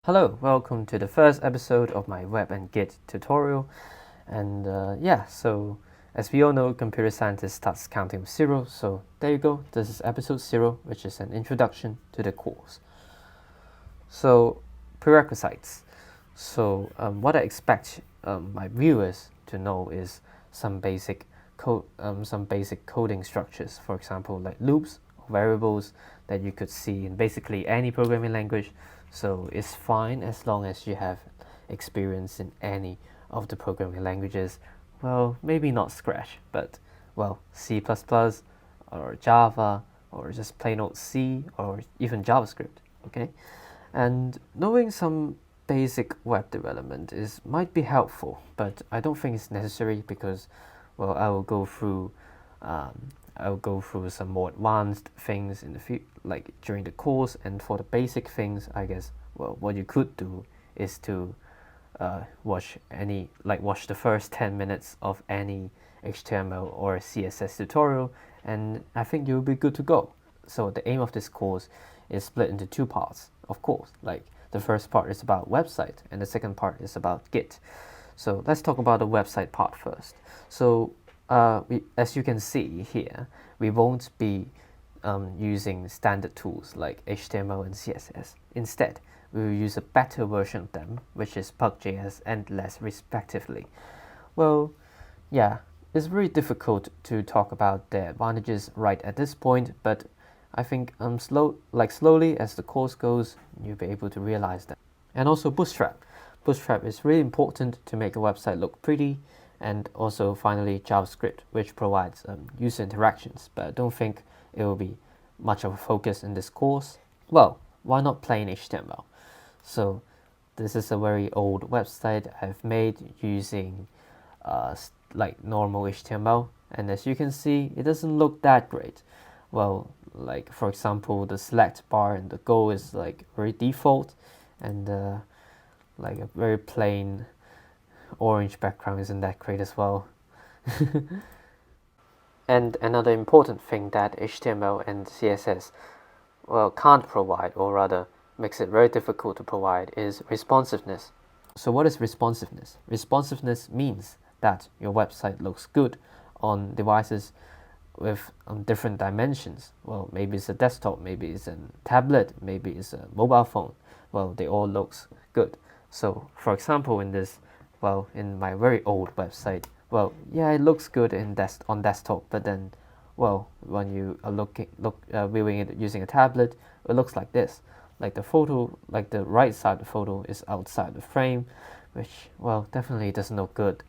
Hello, welcome to the first episode of my web and Git tutorial. And so as we all know, computer scientist starts counting with zero. So there you go, this is episode 0, which is an introduction to the course. So prerequisites. So what I expect my viewers to know is some basic coding structures. For example, like loops, variables that you could see in basically any programming language. So it's fine as long as you have experience in any of the programming languages. Well, maybe not Scratch, but well, C++ or Java or just plain old C or even JavaScript, okay? And knowing some basic web development might be helpful, but I don't think it's necessary because, well, I will go through some more advanced things in the like during the course. And for the basic things, I guess, well, what you could do is to watch the first 10 minutes of any HTML or CSS tutorial, and I think you'll be good to go. So the aim of this course is split into two parts, of course. Like the first part is about website, and the second part is about Git. So let's talk about the website part first. So as you can see here, we won't be using standard tools like HTML and CSS. Instead, we will use a better version of them, which is Pug.js and less respectively. Well, yeah, it's very difficult to talk about the advantages right at this point, but I think slowly as the course goes, you'll be able to realize that. And also Bootstrap. Bootstrap is really important to make a website look pretty. And also finally JavaScript, which provides user interactions, but I don't think it will be much of a focus in this course. Well, why not plain HTML? So this is a very old website I've made using like normal HTML, and as you can see, it doesn't look that great. Well, like for example, the select bar and the go is like very default, and like a very plain orange background isn't that great as well. And another important thing that HTML and CSS can't provide, or rather makes it very difficult to provide, is responsiveness. So what is responsiveness? Responsiveness means that your website looks good on devices with different dimensions. Well, maybe it's a desktop, maybe it's a tablet, maybe it's a mobile phone. Well, they all looks good. So for example, in my very old website, well, yeah, it looks good on desktop, but then, well, when you are viewing it using a tablet, it looks like this. Like the photo, like the right side of the photo is outside the frame, which, well, definitely doesn't look good.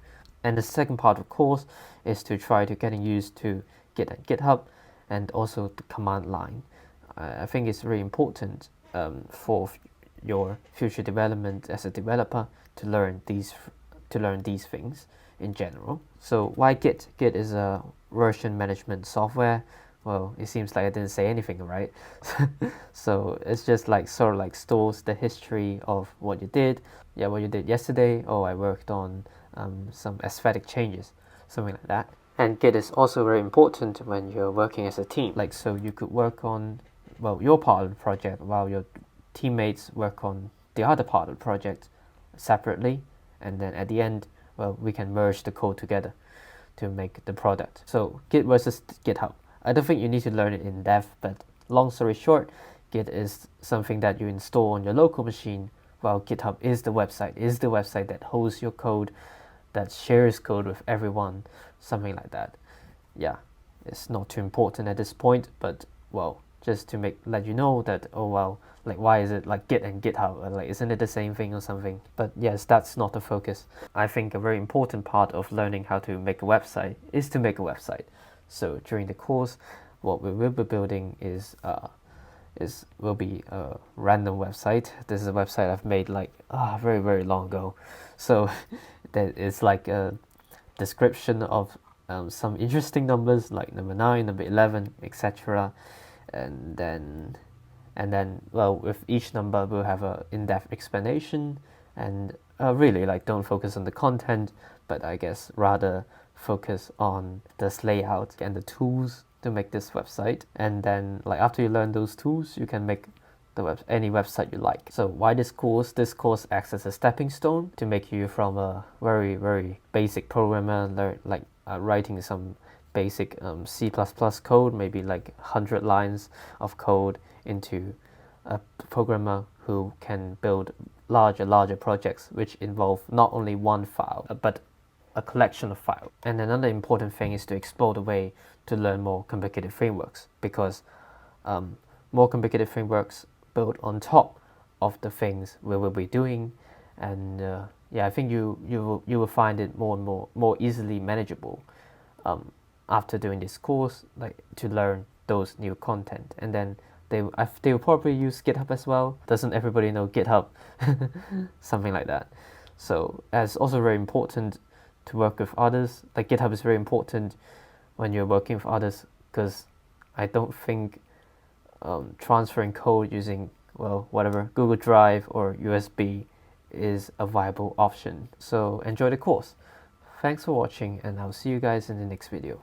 And the second part, of course, is to try to getting used to Git and GitHub, and also the command line. I think it's very important for your future development as a developer to learn these things in general. So why Git? Git is a version management software. Well, it seems like I didn't say anything, right? So it's just like sort of like stores the history of what you did. Yeah, what you did yesterday. Oh, I worked on some aesthetic changes, something like that. And Git is also very important when you're working as a team. Like, so you could work on, well, your part of the project while your teammates work on the other part of the project separately, and then at the end, well, we can merge the code together to make the product. So Git versus GitHub. I don't think you need to learn it in depth, but long story short, Git is something that you install on your local machine, while GitHub is the website that hosts your code, that shares code with everyone, something like that. Yeah, it's not too important at this point, but well, just to let you know that, oh well, like why is it like Git and GitHub? Like, isn't it the same thing or something? But yes, that's not the focus. I think a very important part of learning how to make a website is to make a website. So during the course, what we will be building will be a random website. This is a website I've made like very, very long ago. So that is like a description of some interesting numbers like number 9, number 11, etc. And then well, with each number we'll have a in-depth explanation, and really, like, don't focus on the content, but I guess rather focus on this layout and the tools to make this website. And then, like, after you learn those tools, you can make any website you like. So why this course? This course acts as a stepping stone to make you from a very basic programmer, writing some basic C++ code, maybe like 100 lines of code, into a programmer who can build larger projects which involve not only one file but a collection of files. And another important thing is to explore the way to learn more complicated frameworks, because more complicated frameworks build on top of the things we will be doing, and yeah, I think you will find it more easily manageable after doing this course, like to learn those new content. And then they will probably use GitHub as well. Doesn't everybody know GitHub? Something like that. So it's also very important to work with others. Like GitHub is very important when you're working with others, because I don't think transferring code using, well, whatever, Google Drive or USB is a viable option. So enjoy the course. Thanks for watching, and I'll see you guys in the next video.